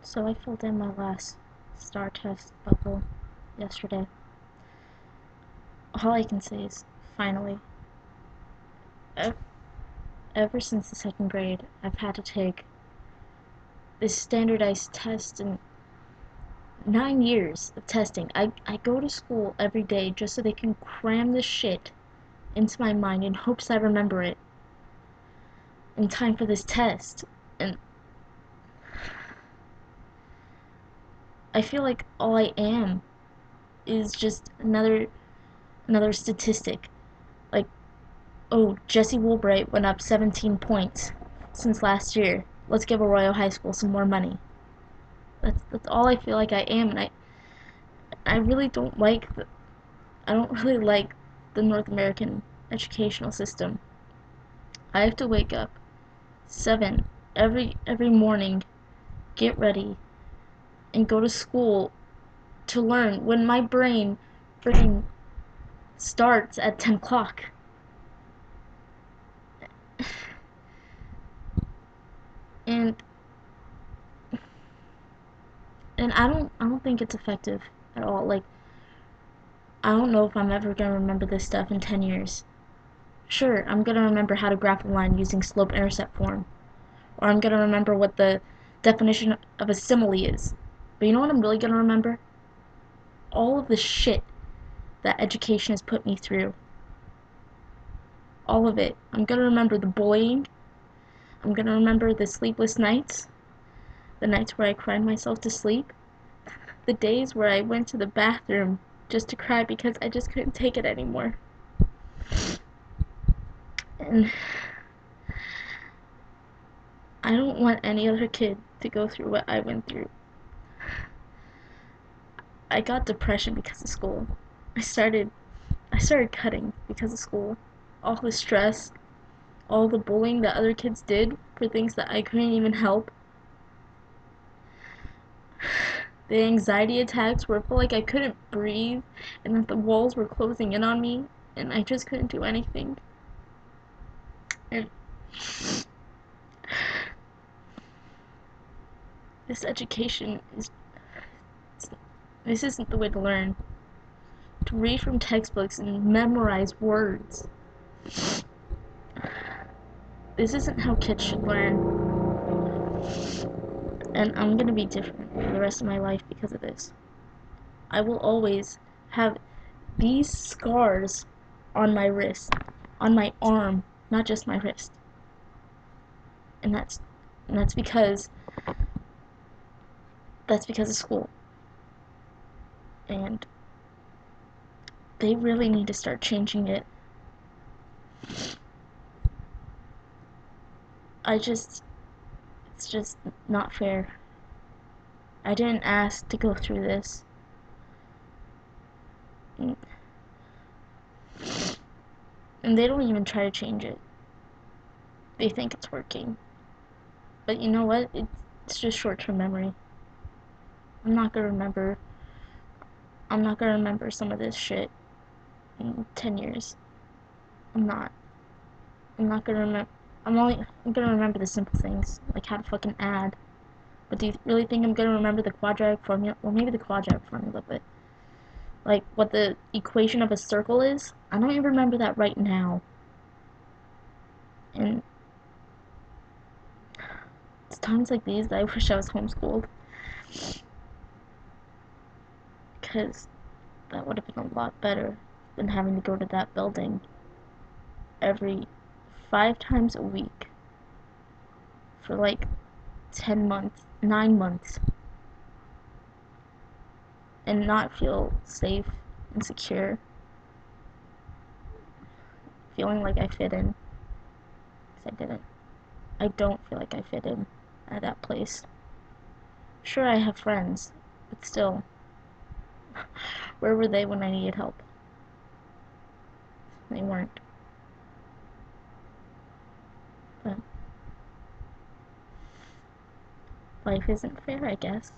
So I filled in my last STAR test bubble yesterday. All I can say is, finally. Ever since the second grade, I've had to take this standardized test and 9 years of testing. I go to school every day just so they can cram this shit into my mind in hopes I remember it in time for this test. And I feel like all I am is just another statistic. Like, oh, Jesse Woolbright went up 17 points since last year. Let's give Arroyo High School some more money. That's all I feel like I am, and I really don't like I don't really like the North American educational system. I have to wake up 7 every morning, get ready, and go to school to learn when my brain freaking starts at 10 o'clock. And I don't think it's effective at all. Like, I don't know if I'm ever gonna remember this stuff in 10 years. Sure, I'm gonna remember how to graph a line using slope-intercept form, or I'm gonna remember what the definition of a simile is. But you know what I'm really gonna remember? All of the shit that education has put me through. All of it. I'm gonna remember the bullying. I'm gonna remember the sleepless nights. The nights where I cried myself to sleep. The days where I went to the bathroom just to cry because I just couldn't take it anymore. And I don't want any other kid to go through what I went through. I got depression because of school. I started cutting because of school. All the stress, all the bullying that other kids did for things that I couldn't even help. The anxiety attacks where I felt like I couldn't breathe and that the walls were closing in on me and I just couldn't do anything. And this education this isn't the way to learn. To read from textbooks and memorize words. This isn't how kids should learn. And I'm gonna be different for the rest of my life because of this. I will always have these scars on my wrist, on my arm, not just my wrist. And that's because of school. And they really need to start changing it. It's just not fair. I didn't ask to go through this. And they don't even try to change it. They think it's working. But you know what? It's just short-term memory. I'm not gonna remember some of this shit in 10 years. I'm not. I'm not gonna remember. I'm gonna remember the simple things, like how to fucking add. But do you really think I'm gonna remember the quadratic formula? Well, maybe the quadratic formula, but like what the equation of a circle is? I don't even remember that right now. And it's times like these that I wish I was homeschooled. Because that would have been a lot better than having to go to that building every 5 times a week for like 10 months, 9 months, and not feel safe and secure, feeling like I fit in, because I didn't. I don't feel like I fit in at that place. Sure, I have friends, but still, where were they when I needed help? They weren't. But life isn't fair, I guess.